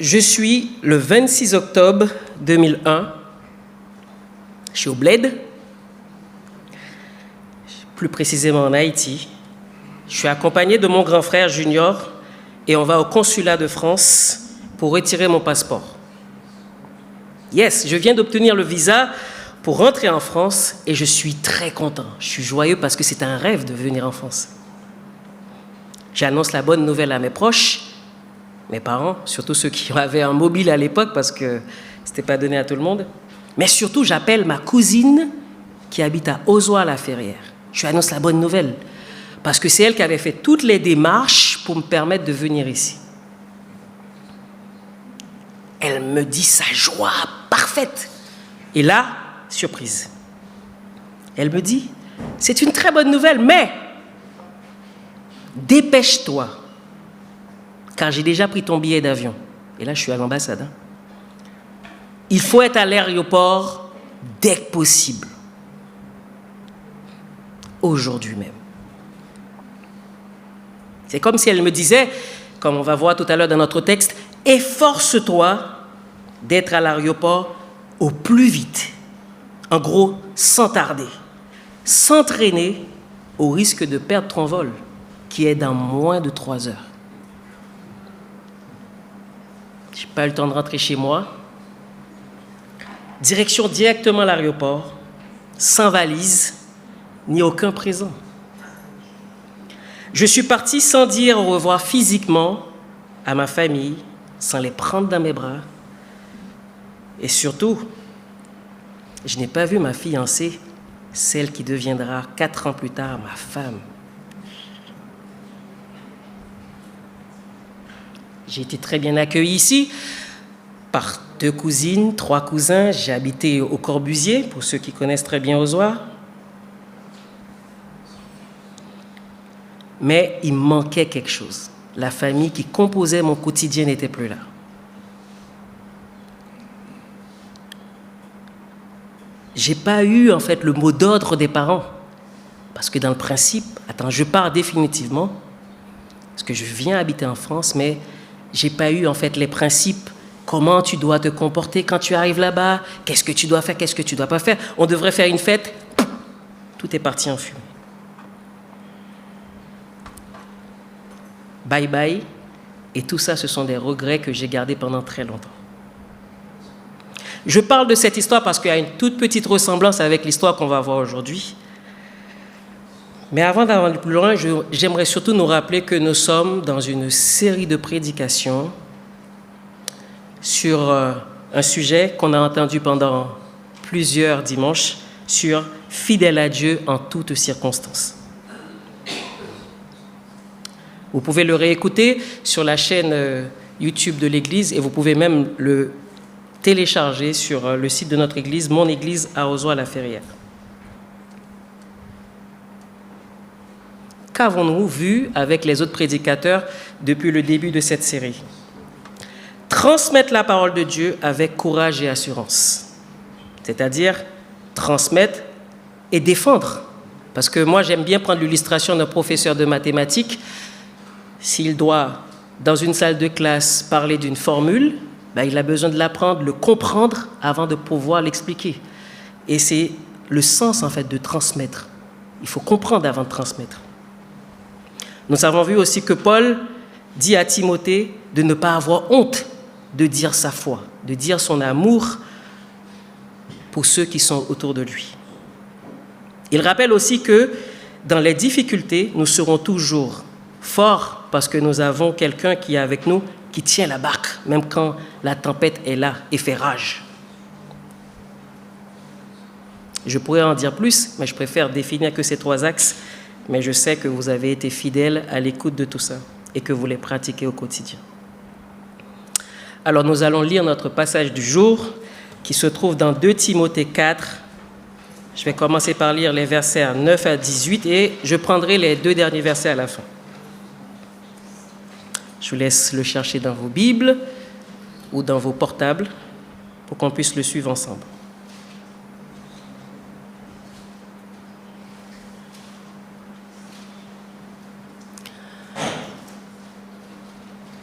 Je suis le 26 octobre 2001. Je suis au Bled, plus précisément en Haïti. Je suis accompagné de mon grand frère Junior et on va au consulat de France pour retirer mon passeport. Yes, je viens d'obtenir le visa pour rentrer en France et je suis très content. Je suis joyeux parce que c'est un rêve de venir en France. J'annonce la bonne nouvelle à mes proches, mes parents, surtout ceux qui avaient un mobile à l'époque parce que ce n'était pas donné à tout le monde. Mais surtout, j'appelle ma cousine qui habite à Ozoir-la-Ferrière. Je lui annonce la bonne nouvelle parce que c'est elle qui avait fait toutes les démarches pour me permettre de venir ici. Elle me dit sa joie parfaite. Et là, surprise. Elle me dit, c'est une très bonne nouvelle, mais dépêche-toi, car j'ai déjà pris ton billet d'avion. Et là, je suis à l'ambassade. Hein. Il faut être à l'aéroport dès que possible. Aujourd'hui même. C'est comme si elle me disait, comme on va voir tout à l'heure dans notre texte, efforce-toi d'être à l'aéroport au plus vite. En gros, sans tarder. Sans traîner au risque de perdre ton vol, qui est dans moins de 3 heures. Je n'ai pas eu le temps de rentrer chez moi. Direction directement à l'aéroport, sans valise, ni aucun présent. Je suis parti sans dire au revoir physiquement à ma famille, sans les prendre dans mes bras. Et surtout, je n'ai pas vu ma fiancée, celle qui deviendra 4 ans plus tard ma femme. J'ai été très bien accueilli ici par 2 cousines, 3 cousins. J'ai habité au Corbusier, pour ceux qui connaissent très bien Ozoir. Mais il me manquait quelque chose. La famille qui composait mon quotidien n'était plus là. Je n'ai pas eu en fait le mot d'ordre des parents. Parce que dans le principe, attends, je pars définitivement, parce que je viens habiter en France, mais je n'ai pas eu en fait les principes. Comment tu dois te comporter quand tu arrives là-bas? Qu'est-ce que tu dois faire? Qu'est-ce que tu ne dois pas faire? On devrait faire une fête. Tout est parti en fumée. Bye bye. Et tout ça, ce sont des regrets que j'ai gardés pendant très longtemps. Je parle de cette histoire parce qu'il y a une toute petite ressemblance avec l'histoire qu'on va voir aujourd'hui. Mais avant d'aller plus loin, j'aimerais surtout nous rappeler que nous sommes dans une série de prédications sur un sujet qu'on a entendu pendant plusieurs dimanches, sur « Fidèle à Dieu en toutes circonstances ». Vous pouvez le réécouter sur la chaîne YouTube de l'Église et vous pouvez même le télécharger sur le site de notre Église, Mon Église à Ozoir-la-Ferrière. Qu'avons-nous vu avec les autres prédicateurs depuis le début de cette série? Transmettre la parole de Dieu avec courage et assurance. C'est-à-dire transmettre et défendre. Parce que moi, j'aime bien prendre l'illustration d'un professeur de mathématiques. S'il doit, dans une salle de classe, parler d'une formule, il a besoin de l'apprendre, le comprendre avant de pouvoir l'expliquer. Et c'est le sens, en fait, de transmettre. Il faut comprendre avant de transmettre. Nous avons vu aussi que Paul dit à Timothée de ne pas avoir honte de dire sa foi, de dire son amour pour ceux qui sont autour de lui. Il rappelle aussi que dans les difficultés, nous serons toujours forts parce que nous avons quelqu'un qui est avec nous, qui tient la barque, même quand la tempête est là et fait rage. Je pourrais en dire plus, mais je préfère définir que ces 3 axes. Mais je sais que vous avez été fidèles à l'écoute de tout ça et que vous les pratiquez au quotidien. Alors nous allons lire notre passage du jour qui se trouve dans 2 Timothée 4. Je vais commencer par lire les versets 9 à 18 et je prendrai les 2 derniers versets à la fin. Je vous laisse le chercher dans vos Bibles ou dans vos portables pour qu'on puisse le suivre ensemble.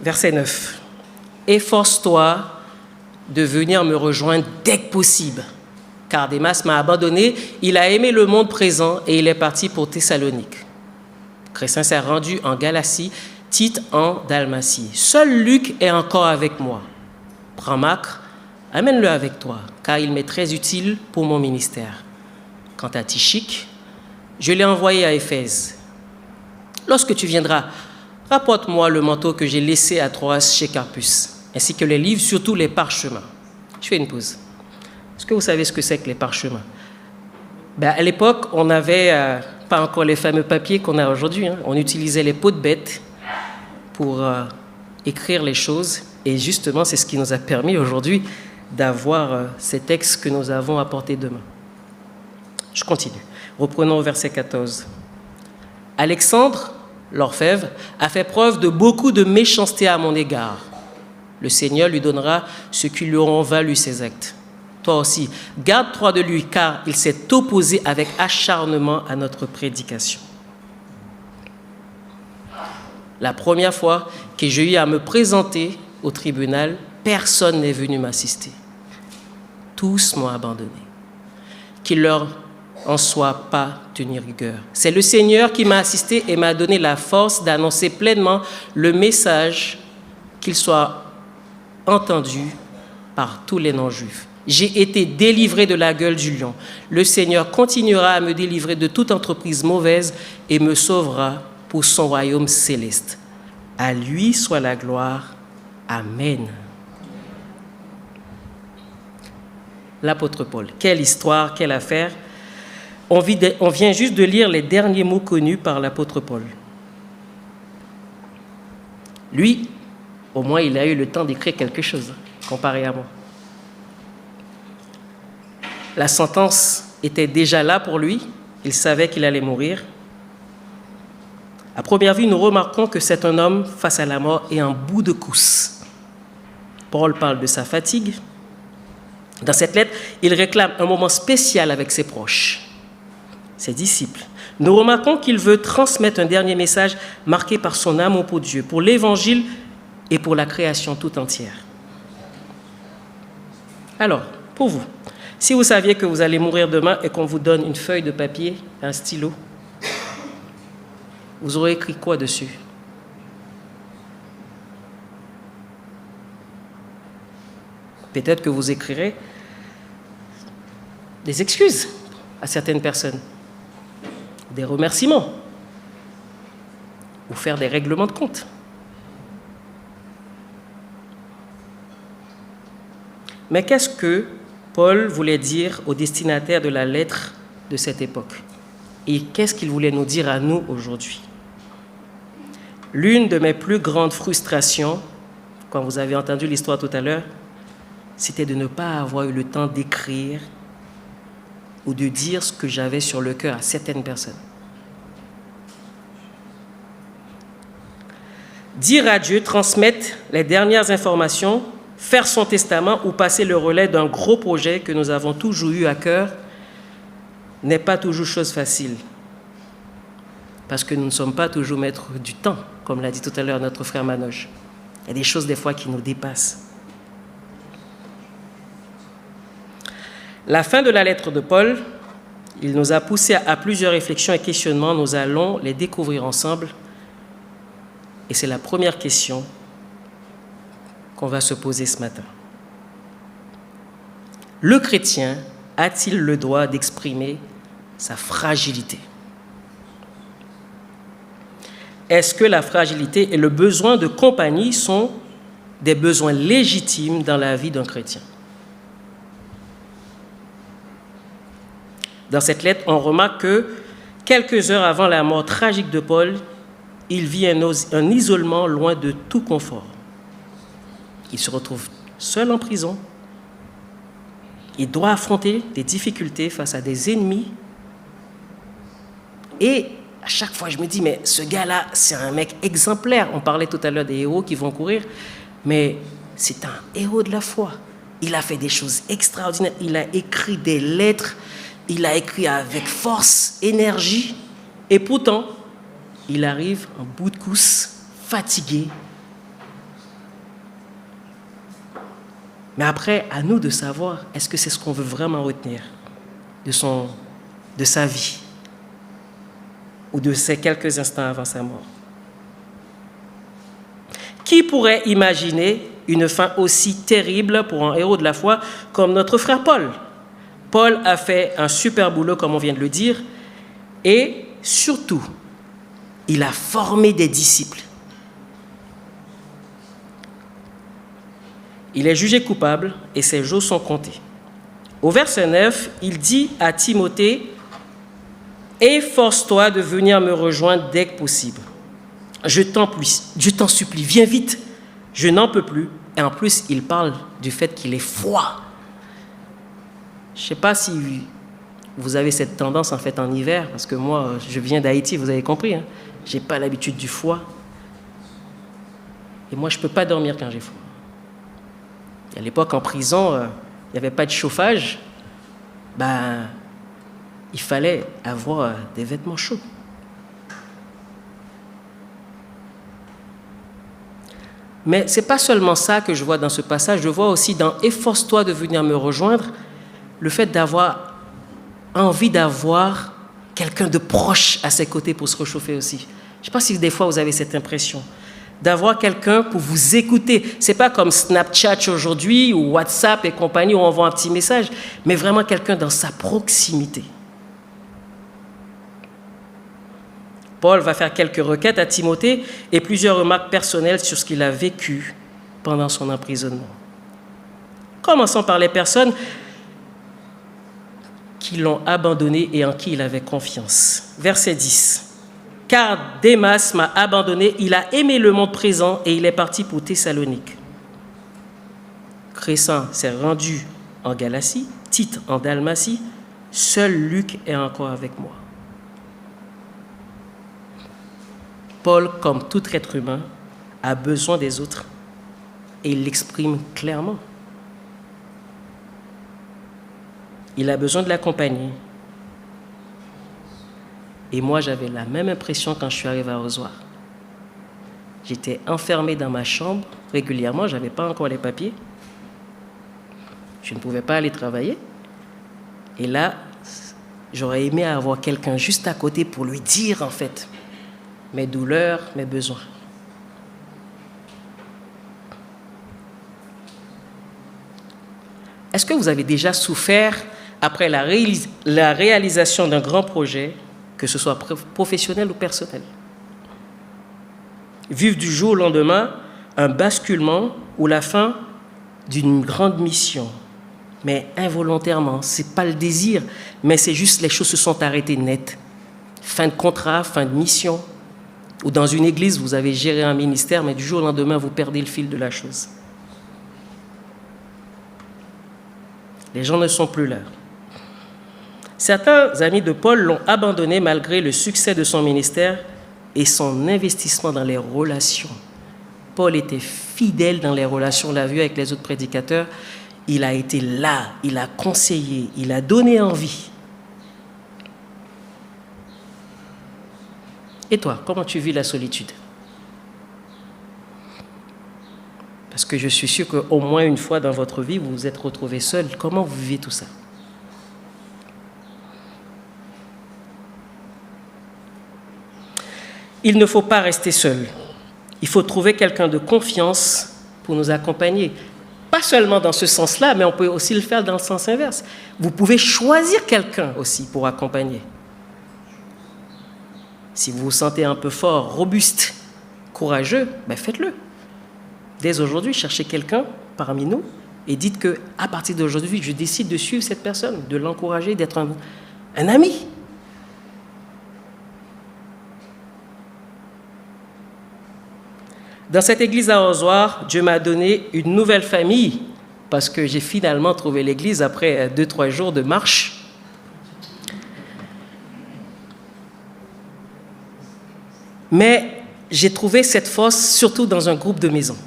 Verset 9. efforce-toi de venir me rejoindre dès que possible, car Démas m'a abandonné, il a aimé le monde présent et il est parti pour Thessalonique. Crescens s'est rendu en Galatie, Tite en Dalmatie. Seul Luc est encore avec moi. Prends Marc, amène-le avec toi, car il m'est très utile pour mon ministère. Quant à Tychique, je l'ai envoyé à Éphèse. Lorsque tu viendras, rapporte-moi le manteau que j'ai laissé à Troas chez Carpus, ainsi que les livres, surtout les parchemins. Je fais une pause. Est-ce que vous savez ce que c'est que les parchemins? À l'époque, on n'avait pas encore les fameux papiers qu'on a aujourd'hui. On utilisait les peaux de bête pour écrire les choses. Et justement, c'est ce qui nous a permis aujourd'hui d'avoir ces textes que nous avons apportés demain. Je continue. Reprenons au verset 14. Alexandre, l'orfèvre, a fait preuve de beaucoup de méchanceté à mon égard. Le Seigneur lui donnera ce qui lui auront valu ses actes. Toi aussi, garde-toi de lui, car il s'est opposé avec acharnement à notre prédication. La première fois que j'ai eu à me présenter au tribunal, personne n'est venu m'assister. Tous m'ont abandonné. Qu'il leur en soit pas tenu rigueur. C'est le Seigneur qui m'a assisté et m'a donné la force d'annoncer pleinement le message, qu'il soit entendu par tous les non-juifs. J'ai été délivré de la gueule du lion. Le Seigneur continuera à me délivrer de toute entreprise mauvaise et me sauvera pour son royaume céleste. À lui soit la gloire. Amen. L'apôtre Paul. Quelle histoire, quelle affaire. On vient juste de lire les derniers mots connus par l'apôtre Paul. Lui, au moins, il a eu le temps d'écrire quelque chose, comparé à moi. La sentence était déjà là pour lui. Il savait qu'il allait mourir. À première vue, nous remarquons que c'est un homme face à la mort et en bout de course. Paul parle de sa fatigue. Dans cette lettre, il réclame un moment spécial avec ses proches, ses disciples. Nous remarquons qu'il veut transmettre un dernier message marqué par son amour pour Dieu, pour l'Évangile et pour la création tout entière. Alors, pour vous, si vous saviez que vous allez mourir demain et qu'on vous donne une feuille de papier, un stylo, vous aurez écrit quoi dessus? Peut-être que vous écrirez des excuses à certaines personnes, des remerciements, ou faire des règlements de compte. Mais qu'est-ce que Paul voulait dire aux destinataires de la lettre de cette époque? Et qu'est-ce qu'il voulait nous dire à nous aujourd'hui? L'une de mes plus grandes frustrations, quand vous avez entendu l'histoire tout à l'heure, c'était de ne pas avoir eu le temps d'écrire ou de dire ce que j'avais sur le cœur à certaines personnes. Dire à Dieu, transmettre les dernières informations, faire son testament ou passer le relais d'un gros projet que nous avons toujours eu à cœur n'est pas toujours chose facile. Parce que nous ne sommes pas toujours maîtres du temps, comme l'a dit tout à l'heure notre frère Manoj. Il y a des choses des fois qui nous dépassent. La fin de la lettre de Paul, il nous a poussé à plusieurs réflexions et questionnements. Nous allons les découvrir ensemble. Et c'est la première question qu'on va se poser ce matin. Le chrétien a-t-il le droit d'exprimer sa fragilité? Est-ce que la fragilité et le besoin de compagnie sont des besoins légitimes dans la vie d'un chrétien? Dans cette lettre, on remarque que quelques heures avant la mort tragique de Paul, il vit un isolement loin de tout confort. Il se retrouve seul en prison. Il doit affronter des difficultés face à des ennemis. Et à chaque fois, je me dis, mais ce gars-là, c'est un mec exemplaire. On parlait tout à l'heure des héros qui vont courir, mais c'est un héros de la foi. Il a fait des choses extraordinaires. Il a écrit des lettres. Il a écrit avec force, énergie. Et pourtant, il arrive en bout de course, fatigué. Mais après, à nous de savoir, est-ce que c'est ce qu'on veut vraiment retenir de sa vie ou de ces quelques instants avant sa mort? Qui pourrait imaginer une fin aussi terrible pour un héros de la foi comme notre frère Paul? Paul a fait un super boulot, comme on vient de le dire, et surtout, il a formé des disciples. Il est jugé coupable et ses jours sont comptés. Au verset 9, il dit à Timothée, « Efforce-toi de venir me rejoindre dès que possible. Je t'en supplie, viens vite, je n'en peux plus. » Et en plus, il parle du fait qu'il est froid. Je ne sais pas si vous avez cette tendance en fait en hiver, parce que moi, je viens d'Haïti, vous avez compris, hein? Je n'ai pas l'habitude du froid. Et moi, je ne peux pas dormir quand j'ai froid. À l'époque, en prison, il n'y avait pas de chauffage. Il fallait avoir des vêtements chauds. Mais ce n'est pas seulement ça que je vois dans ce passage. Je vois aussi dans « Efforce-toi de venir me rejoindre » le fait d'avoir envie d'avoir quelqu'un de proche à ses côtés pour se réchauffer aussi. Je ne sais pas si des fois vous avez cette impression d'avoir quelqu'un pour vous écouter. Ce n'est pas comme Snapchat aujourd'hui ou WhatsApp et compagnie où on envoie un petit message, mais vraiment quelqu'un dans sa proximité. Paul va faire quelques requêtes à Timothée et plusieurs remarques personnelles sur ce qu'il a vécu pendant son emprisonnement. Commençons par les personnes qui l'ont abandonné et en qui il avait confiance. Verset 10. « Car Démas m'a abandonné, il a aimé le monde présent et il est parti pour Thessalonique. Crescens s'est rendu en Galatie, Tite en Dalmatie, seul Luc est encore avec moi. » Paul, comme tout être humain, a besoin des autres et il l'exprime clairement. Il a besoin de la compagnie. Et moi, j'avais la même impression quand je suis arrivé à Ozoir. J'étais enfermé dans ma chambre régulièrement, je n'avais pas encore les papiers. Je ne pouvais pas aller travailler. Et là, j'aurais aimé avoir quelqu'un juste à côté pour lui dire, en fait, mes douleurs, mes besoins. Est-ce que vous avez déjà souffert après la réalisation d'un grand projet, que ce soit professionnel ou personnel? Vivre du jour au lendemain un basculement ou la fin d'une grande mission, mais involontairement, ce n'est pas le désir, mais c'est juste les choses se sont arrêtées net. Fin de contrat, fin de mission. Ou dans une église, vous avez géré un ministère, mais du jour au lendemain, vous perdez le fil de la chose. Les gens ne sont plus là. Certains amis de Paul l'ont abandonné malgré le succès de son ministère et son investissement dans les relations. Paul était fidèle dans les relations, on l'a vu avec les autres prédicateurs. Il a été là, il a conseillé, il a donné envie. Et toi, comment tu vis la solitude? Parce que je suis sûr qu'au moins une fois dans votre vie, vous vous êtes retrouvé seul. Comment vous vivez tout ça? Il ne faut pas rester seul. Il faut trouver quelqu'un de confiance pour nous accompagner. Pas seulement dans ce sens-là, mais on peut aussi le faire dans le sens inverse. Vous pouvez choisir quelqu'un aussi pour accompagner. Si vous vous sentez un peu fort, robuste, courageux, faites-le. Dès aujourd'hui, cherchez quelqu'un parmi nous et dites qu'à partir d'aujourd'hui, je décide de suivre cette personne, de l'encourager, d'être un ami. Dans cette église à Ozoir, Dieu m'a donné une nouvelle famille parce que j'ai finalement trouvé l'église après 2-3 jours de marche. Mais j'ai trouvé cette force surtout dans un groupe de maison.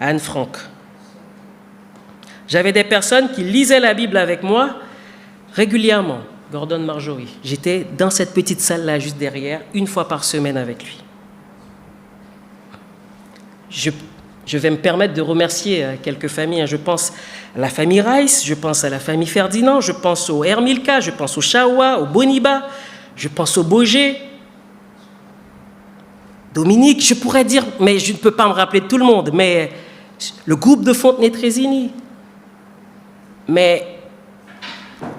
Anne Frank. J'avais des personnes qui lisaient la Bible avec moi régulièrement. Gordon Marjorie. J'étais dans cette petite salle-là, juste derrière, une fois par semaine avec lui. Je vais me permettre de remercier quelques familles. Je pense à la famille Rice, je pense à la famille Ferdinand, je pense au Hermilka, je pense au Chawa, au Boniba, je pense au Boger, Dominique, je pourrais dire, mais je ne peux pas me rappeler de tout le monde, mais le groupe de Fontenay-Trésigny. Mais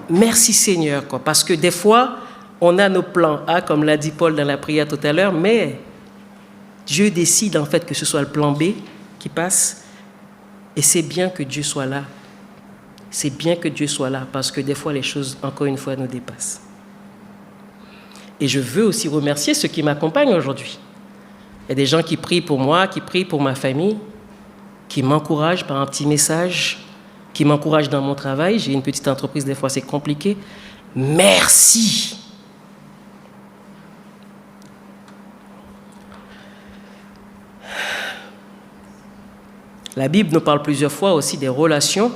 merci Seigneur, parce que des fois, on a nos plans A, comme l'a dit Paul dans la prière tout à l'heure, mais Dieu décide en fait que ce soit le plan B qui passe, et c'est bien que Dieu soit là. C'est bien que Dieu soit là, parce que des fois, les choses, encore une fois, nous dépassent. Et je veux aussi remercier ceux qui m'accompagnent aujourd'hui. Il y a des gens qui prient pour moi, qui prient pour ma famille, qui m'encouragent par un petit message, qui m'encouragent dans mon travail. J'ai une petite entreprise, des fois c'est compliqué. Merci. La Bible nous parle plusieurs fois aussi des relations,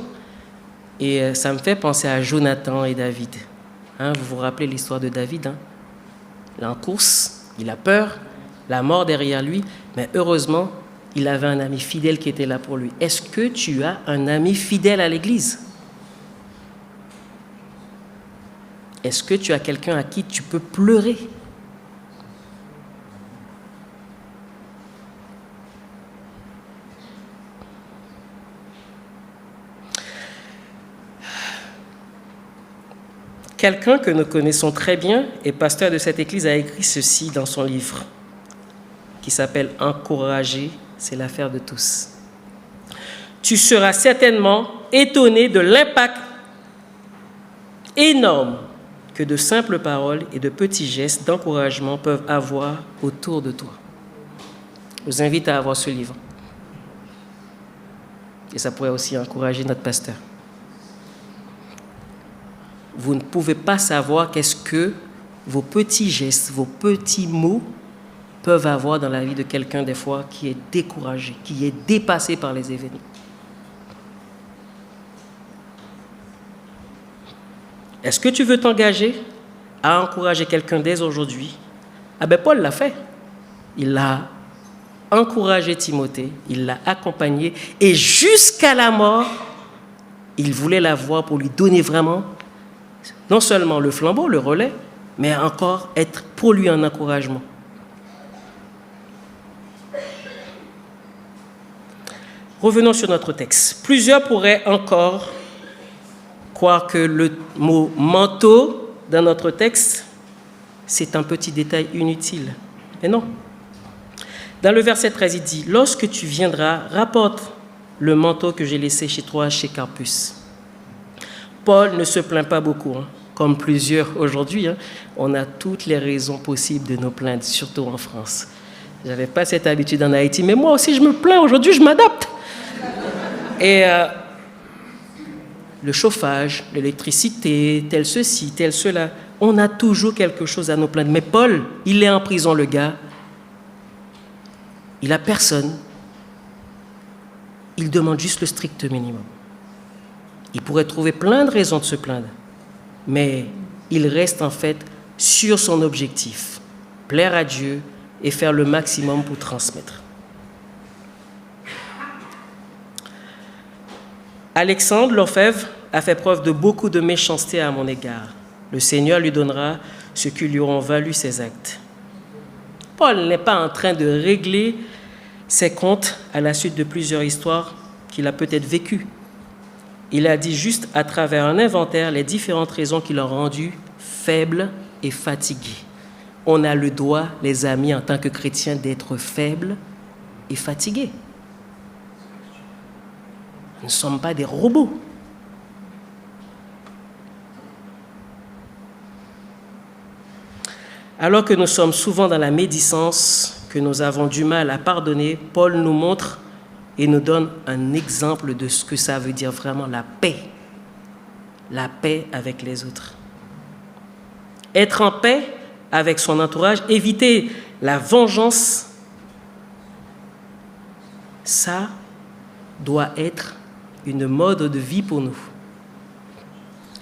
et ça me fait penser à Jonathan et David. Vous vous rappelez l'histoire de David, Il est en course, il a peur, la mort derrière lui, mais heureusement, il avait un ami fidèle qui était là pour lui. Est-ce que tu as un ami fidèle à l'église? Est-ce que tu as quelqu'un à qui tu peux pleurer? Quelqu'un que nous connaissons très bien et pasteur de cette église a écrit ceci dans son livre qui s'appelle « Encourager, c'est l'affaire de tous ». Tu seras certainement étonné de l'impact énorme que de simples paroles et de petits gestes d'encouragement peuvent avoir autour de toi. Je vous invite à avoir ce livre. Et ça pourrait aussi encourager notre pasteur. Vous ne pouvez pas savoir qu'est-ce que vos petits gestes, vos petits mots peuvent avoir dans la vie de quelqu'un des fois qui est découragé, qui est dépassé par les événements. Est-ce que tu veux t'engager à encourager quelqu'un dès aujourd'hui? Paul l'a fait. Il a encouragé Timothée, il l'a accompagné et jusqu'à la mort, il voulait la voir pour lui donner vraiment non seulement le flambeau, le relais, mais encore être pour lui un encouragement. Revenons sur notre texte. Plusieurs pourraient encore croire que le mot « manteau » dans notre texte, c'est un petit détail inutile. Mais non. Dans le verset 13, il dit « Lorsque tu viendras, rapporte le manteau que j'ai laissé chez toi, chez Carpus. » Paul ne se plaint pas beaucoup, comme plusieurs aujourd'hui. On a toutes les raisons possibles de nous plaindre, surtout en France. Je n'avais pas cette habitude en Haïti, mais moi aussi je me plains. Aujourd'hui, je m'adapte. Et le chauffage, l'électricité, tel ceci, tel cela, on a toujours quelque chose à nous plaindre. Mais Paul, il est en prison, le gars. Il n'a personne. Il demande juste le strict minimum. Il pourrait trouver plein de raisons de se plaindre, mais il reste en fait sur son objectif, plaire à Dieu et faire le maximum pour transmettre. Alexandre l'orfèvre a fait preuve de beaucoup de méchanceté à mon égard. Le Seigneur lui donnera ce qui lui auront valu ses actes. Paul n'est pas en train de régler ses comptes à la suite de plusieurs histoires qu'il a peut-être vécues. Il a dit juste à travers un inventaire les différentes raisons qui l'ont rendu faible et fatigué. On a le droit, les amis, en tant que chrétiens, d'être faibles et fatigués. Nous ne sommes pas des robots. Alors que nous sommes souvent dans la médisance, que nous avons du mal à pardonner, Paul nous montre et nous donne un exemple de ce que ça veut dire vraiment la paix avec les autres. Être en paix avec son entourage, éviter la vengeance, ça doit être une mode de vie pour nous.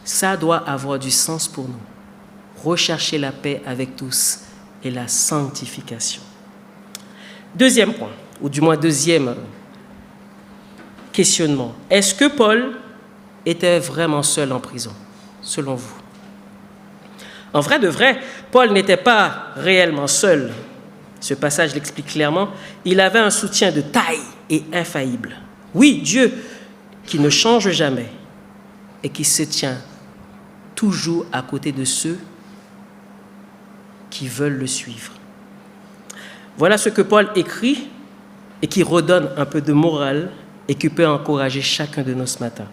Ça doit avoir du sens pour nous. Rechercher la paix avec tous et la sanctification. Deuxième point, ou du moins deuxième questionnement. Est-ce que Paul était vraiment seul en prison, selon vous? En vrai de vrai, Paul n'était pas réellement seul. Ce passage l'explique clairement. Il avait un soutien de taille et infaillible. Oui, Dieu qui ne change jamais et qui se tient toujours à côté de ceux qui veulent le suivre. Voilà ce que Paul écrit et qui redonne un peu de morale et qui peut encourager chacun de nous ce matin.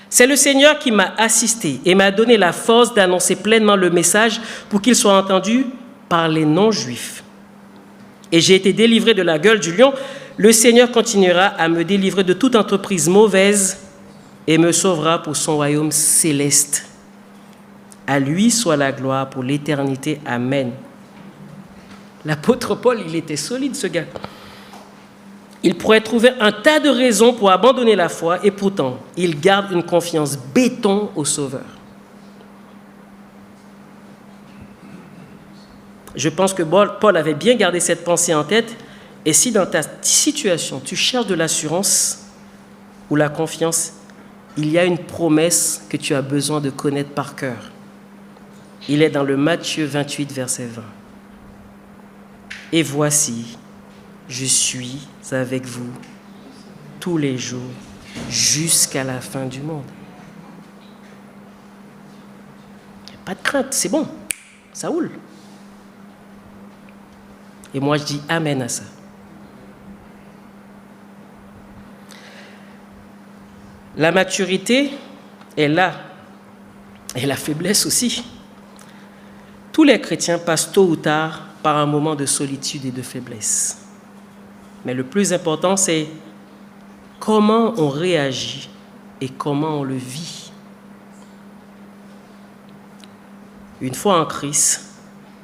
C'est le Seigneur qui m'a assisté et m'a donné la force d'annoncer pleinement le message pour qu'il soit entendu par les non-juifs. Et j'ai été délivré de la gueule du lion. Le Seigneur continuera à me délivrer de toute entreprise mauvaise et me sauvera pour son royaume céleste. À lui soit la gloire pour l'éternité. Amen. L'apôtre Paul, il était solide, ce gars. Il pourrait trouver un tas de raisons pour abandonner la foi et pourtant, il garde une confiance béton au Sauveur. Je pense que Paul avait bien gardé cette pensée en tête. Et si dans ta situation, tu cherches de l'assurance ou la confiance, il y a une promesse que tu as besoin de connaître par cœur. Il est dans le Matthieu 28, verset 20. Et voici, je suis avec vous tous les jours jusqu'à la fin du monde. Pas de crainte, c'est bon, ça roule. Et moi, je dis amen à ça. La maturité est là, et la faiblesse aussi. Tous les chrétiens passent tôt ou tard par un moment de solitude et de faiblesse. Mais le plus important, c'est comment on réagit et comment on le vit. Une fois en Christ,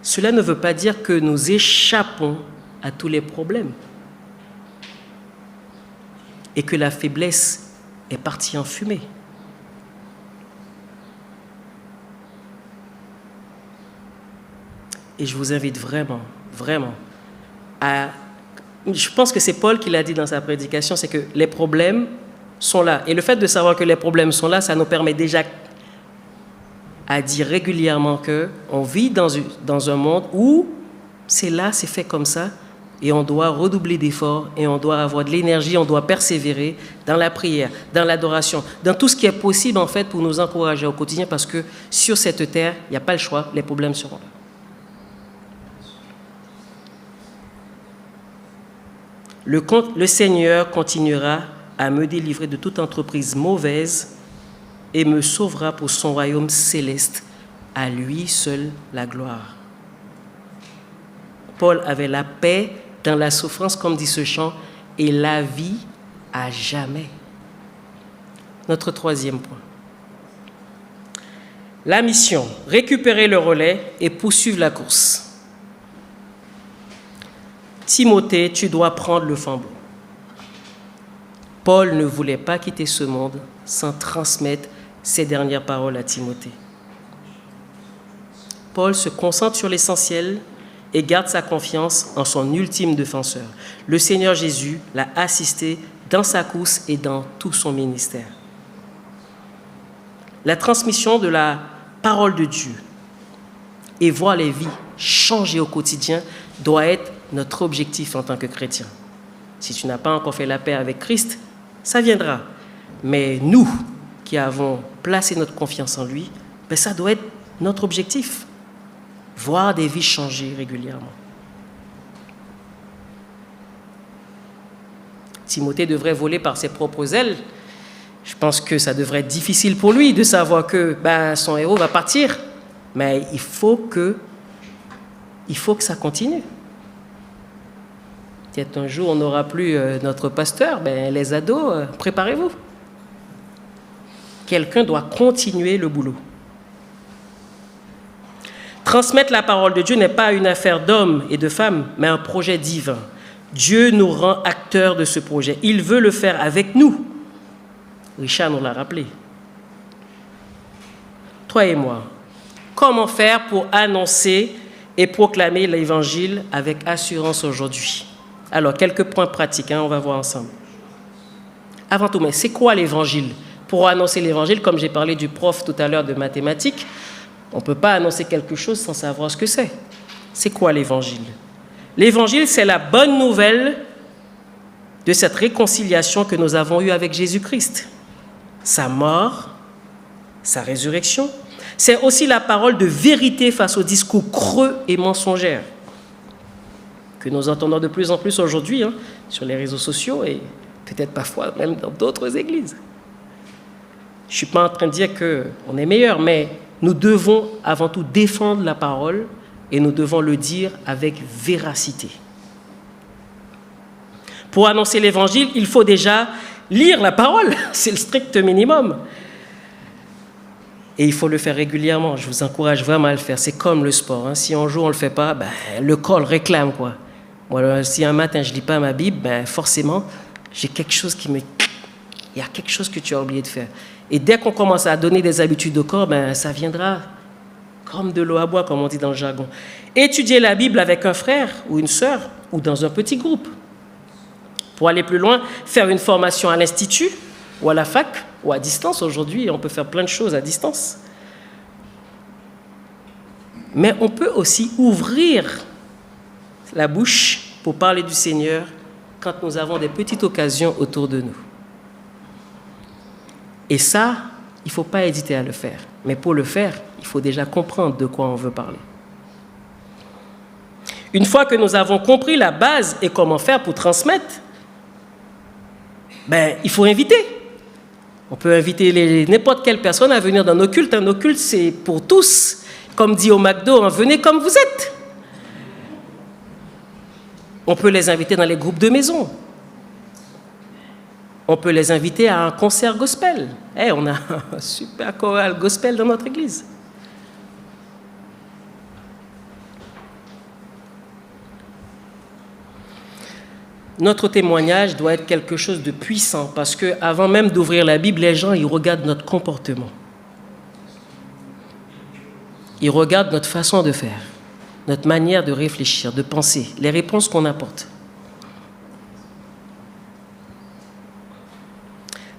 cela ne veut pas dire que nous échappons à tous les problèmes et que la faiblesse est partie en fumée. Et je vous invite vraiment, vraiment à... Je pense que c'est Paul qui l'a dit dans sa prédication, c'est que les problèmes sont là. Et le fait de savoir que les problèmes sont là, ça nous permet déjà à dire régulièrement qu'on vit dans un monde où c'est là, c'est fait comme ça, et on doit redoubler d'efforts, et on doit avoir de l'énergie, on doit persévérer dans la prière, dans l'adoration, dans tout ce qui est possible en fait pour nous encourager au quotidien, parce que sur cette terre, il n'y a pas le choix, les problèmes seront là. Le Seigneur continuera à me délivrer de toute entreprise mauvaise et me sauvera pour son royaume céleste. À lui seul la gloire. Paul avait la paix dans la souffrance, comme dit ce chant, et la vie à jamais. Notre troisième point. La mission, récupérer le relais et poursuivre la course. Timothée, tu dois prendre le flambeau. Paul ne voulait pas quitter ce monde sans transmettre ses dernières paroles à Timothée. Paul se concentre sur l'essentiel et garde sa confiance en son ultime défenseur. Le Seigneur Jésus l'a assisté dans sa course et dans tout son ministère. La transmission de la parole de Dieu et voir les vies changer au quotidien doit être notre objectif en tant que chrétien. Si tu n'as pas encore fait la paix avec Christ, ça viendra. Mais nous qui avons placé notre confiance en lui, ça doit être notre objectif. Voir des vies changer régulièrement. Timothée devrait voler par ses propres ailes. Je pense que ça devrait être difficile pour lui de savoir que son héros va partir. Mais il faut que ça continue. Peut-être un jour, on n'aura plus notre pasteur. Les ados, préparez-vous. Quelqu'un doit continuer le boulot. Transmettre la parole de Dieu n'est pas une affaire d'hommes et de femmes, mais un projet divin. Dieu nous rend acteurs de ce projet. Il veut le faire avec nous. Richard nous l'a rappelé. Toi et moi, comment faire pour annoncer et proclamer l'évangile avec assurance aujourd'hui? Alors, quelques points pratiques, on va voir ensemble. Avant tout, mais c'est quoi l'évangile? Pour annoncer l'évangile, comme j'ai parlé du prof tout à l'heure de mathématiques, on ne peut pas annoncer quelque chose sans savoir ce que c'est. C'est quoi l'évangile? L'évangile, c'est la bonne nouvelle de cette réconciliation que nous avons eue avec Jésus-Christ. Sa mort, sa résurrection. C'est aussi la parole de vérité face aux discours creux et mensongers que nous entendons de plus en plus aujourd'hui sur les réseaux sociaux et peut-être parfois même dans d'autres églises. Je ne suis pas en train de dire qu'on est meilleur, mais nous devons avant tout défendre la parole et nous devons le dire avec véracité. Pour annoncer l'évangile, il faut déjà lire la parole, c'est le strict minimum. Et il faut le faire régulièrement, je vous encourage vraiment à le faire, c'est comme le sport. Si un jour on ne le fait pas, le corps le réclame, quoi. Moi, si un matin je ne lis pas ma Bible, forcément, j'ai quelque chose qui me... Il y a quelque chose que tu as oublié de faire. Et dès qu'on commence à donner des habitudes au corps, ça viendra comme de l'eau à boire, comme on dit dans le jargon. Étudier la Bible avec un frère ou une sœur, ou dans un petit groupe. Pour aller plus loin, faire une formation à l'institut, ou à la fac, ou à distance. Aujourd'hui, on peut faire plein de choses à distance. Mais on peut aussi ouvrir la bouche pour parler du Seigneur quand nous avons des petites occasions autour de nous. Et ça, il ne faut pas hésiter à le faire. Mais pour le faire, il faut déjà comprendre de quoi on veut parler. Une fois que nous avons compris la base et comment faire pour transmettre, il faut inviter. On peut inviter n'importe quelle personne à venir dans nos cultes. Nos cultes, c'est pour tous. Comme dit au McDo, venez comme vous êtes. On peut les inviter dans les groupes de maison. On peut les inviter à un concert gospel. On a un super choral gospel dans notre église. Notre témoignage doit être quelque chose de puissant parce qu'avant même d'ouvrir la Bible, les gens ils regardent notre comportement. Ils regardent notre façon de faire, notre manière de réfléchir, de penser, les réponses qu'on apporte.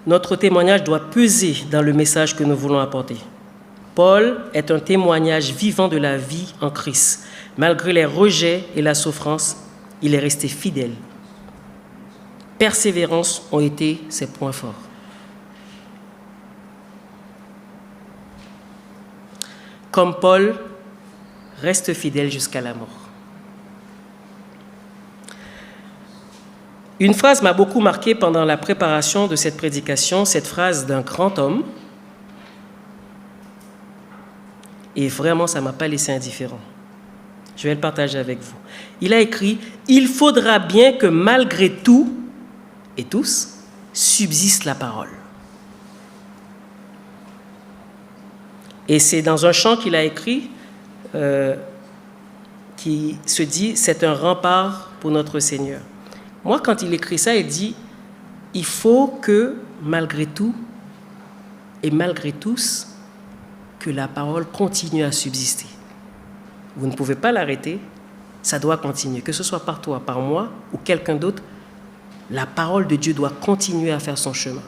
Notre témoignage doit peser dans le message que nous voulons apporter. Paul est un témoignage vivant de la vie en Christ. Malgré les rejets et la souffrance, il est resté fidèle. Persévérance ont été ses points forts. Comme Paul, reste fidèle jusqu'à la mort. Une phrase m'a beaucoup marqué pendant la préparation de cette prédication, cette phrase d'un grand homme. Et vraiment, ça ne m'a pas laissé indifférent. Je vais le partager avec vous. Il a écrit « Il faudra bien que malgré tout, et tous, subsiste la parole. » Et c'est dans un chant qu'il a écrit qui se dit « C'est un rempart pour notre Seigneur ». Moi, quand il écrit ça, il dit « Il faut que, malgré tout, et malgré tous, que la parole continue à subsister. Vous ne pouvez pas l'arrêter, ça doit continuer. Que ce soit par toi, par moi ou quelqu'un d'autre, la parole de Dieu doit continuer à faire son chemin.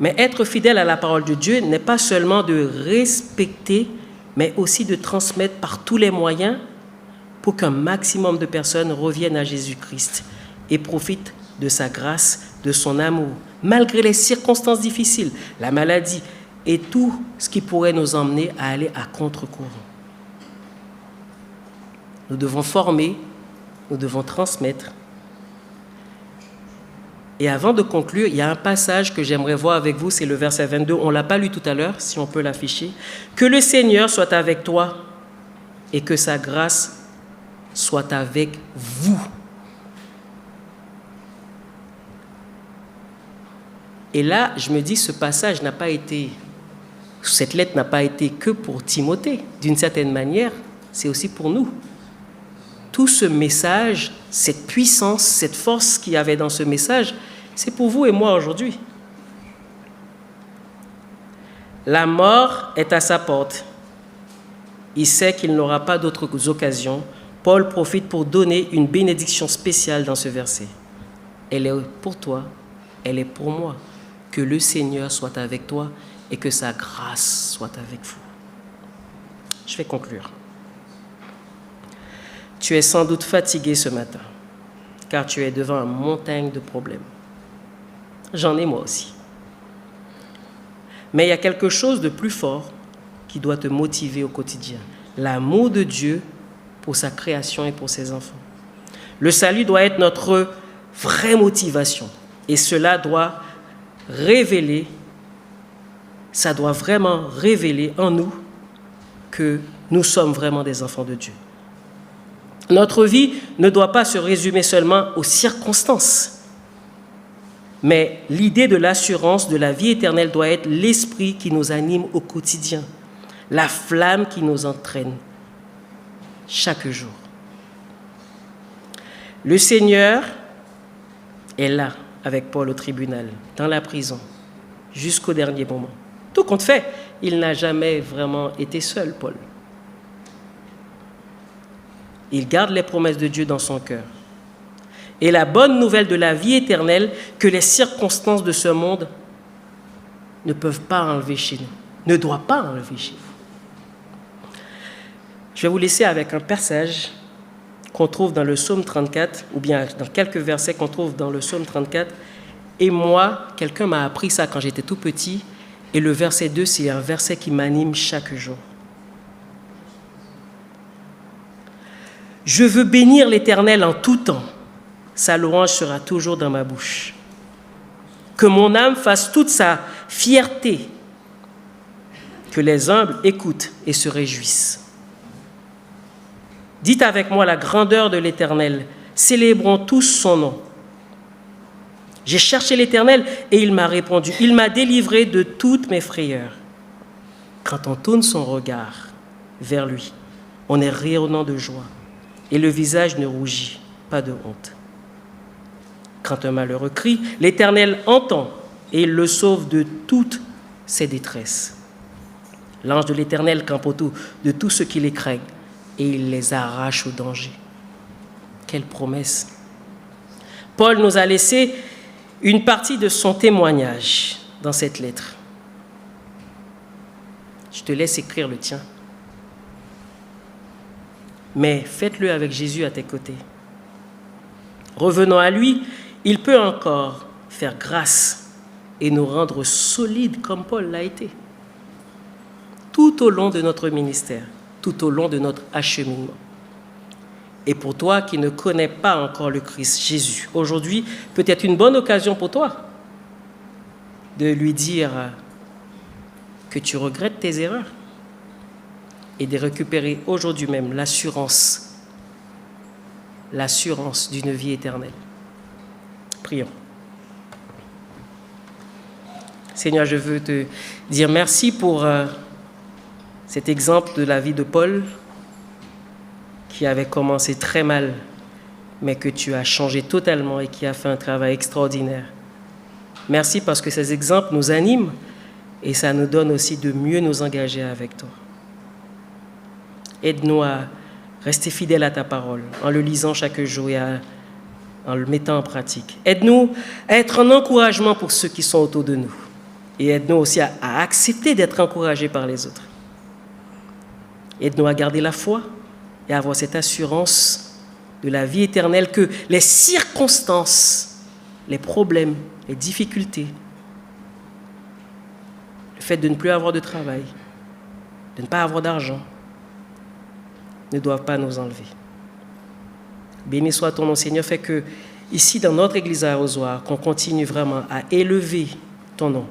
Mais être fidèle à la parole de Dieu n'est pas seulement de respecter, mais aussi de transmettre par tous les moyens pour qu'un maximum de personnes reviennent à Jésus-Christ et profitent de sa grâce, de son amour, malgré les circonstances difficiles, la maladie et tout ce qui pourrait nous emmener à aller à contre-courant. Nous devons former, nous devons transmettre. Et avant de conclure, il y a un passage que j'aimerais voir avec vous, c'est le verset 22. On ne l'a pas lu tout à l'heure, si on peut l'afficher. « Que le Seigneur soit avec toi et que sa grâce soit avec vous. » Et là, je me dis, ce passage n'a pas été, cette lettre n'a pas été que pour Timothée. D'une certaine manière, c'est aussi pour nous. Tout ce message, cette puissance, cette force qu'il y avait dans ce message, c'est pour vous et moi aujourd'hui. La mort est à sa porte. Il sait qu'il n'aura pas d'autres occasions Paul profite pour donner une bénédiction spéciale dans ce verset. Elle est pour toi, elle est pour moi. Que le Seigneur soit avec toi et que sa grâce soit avec vous. Je vais conclure. Tu es sans doute fatigué ce matin, car tu es devant une montagne de problèmes. J'en ai moi aussi. Mais il y a quelque chose de plus fort qui doit te motiver au quotidien. L'amour de Dieu pour sa création et pour ses enfants. Le salut doit être notre vraie motivation. Et cela doit vraiment révéler en nous que nous sommes vraiment des enfants de Dieu. Notre vie ne doit pas se résumer seulement aux circonstances. Mais l'idée de l'assurance de la vie éternelle doit être l'esprit qui nous anime au quotidien, la flamme qui nous entraîne chaque jour. Le Seigneur est là avec Paul au tribunal, dans la prison, jusqu'au dernier moment. Tout compte fait, il n'a jamais vraiment été seul, Paul. Il garde les promesses de Dieu dans son cœur. Et la bonne nouvelle de la vie éternelle que les circonstances de ce monde ne peuvent pas enlever chez nous, ne doivent pas enlever chez vous. Je vais vous laisser avec un passage qu'on trouve dans le psaume 34, ou bien dans quelques versets qu'on trouve dans le psaume 34. Et moi, quelqu'un m'a appris ça quand j'étais tout petit, et le verset 2, c'est un verset qui m'anime chaque jour. Je veux bénir l'Éternel en tout temps. Sa louange sera toujours dans ma bouche. Que mon âme fasse toute sa fierté. Que les humbles écoutent et se réjouissent. Dites avec moi la grandeur de l'Éternel. Célébrons tous son nom. J'ai cherché l'Éternel et il m'a répondu. Il m'a délivré de toutes mes frayeurs. Quand on tourne son regard vers lui, on est rayonnant de joie et le visage ne rougit pas de honte. Quand un malheureux crie, l'Éternel entend et il le sauve de toutes ses détresses. L'ange de l'Éternel campe autour de tous ceux qui les craignent et il les arrache au danger. Quelle promesse! Paul nous a laissé une partie de son témoignage dans cette lettre. Je te laisse écrire le tien. Mais faites-le avec Jésus à tes côtés. Revenons à lui, il peut encore faire grâce et nous rendre solides comme Paul l'a été. Tout au long de notre ministère, tout au long de notre acheminement. Et pour toi qui ne connais pas encore le Christ Jésus, aujourd'hui, peut-être une bonne occasion pour toi de lui dire que tu regrettes tes erreurs et de récupérer aujourd'hui même l'assurance d'une vie éternelle. Prions. Seigneur, je veux te dire merci pour cet exemple de la vie de Paul qui avait commencé très mal, mais que tu as changé totalement et qui a fait un travail extraordinaire. Merci parce que ces exemples nous animent et ça nous donne aussi de mieux nous engager avec toi. Aide-nous à rester fidèles à ta parole en le lisant chaque jour et en le mettant en pratique. Aide-nous à être un encouragement pour ceux qui sont autour de nous et aide-nous aussi à accepter d'être encouragés par les autres. Aide-nous à garder la foi et à avoir cette assurance de la vie éternelle que les circonstances, les problèmes, les difficultés, le fait de ne plus avoir de travail, de ne pas avoir d'argent, ne doivent pas nous enlever. Béni soit ton nom, Seigneur, fait que ici dans notre église à Arrosoir, qu'on continue vraiment à élever ton nom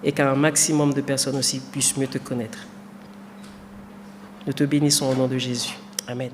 et qu'un maximum de personnes aussi puissent mieux te connaître. Nous te bénissons au nom de Jésus. Amen.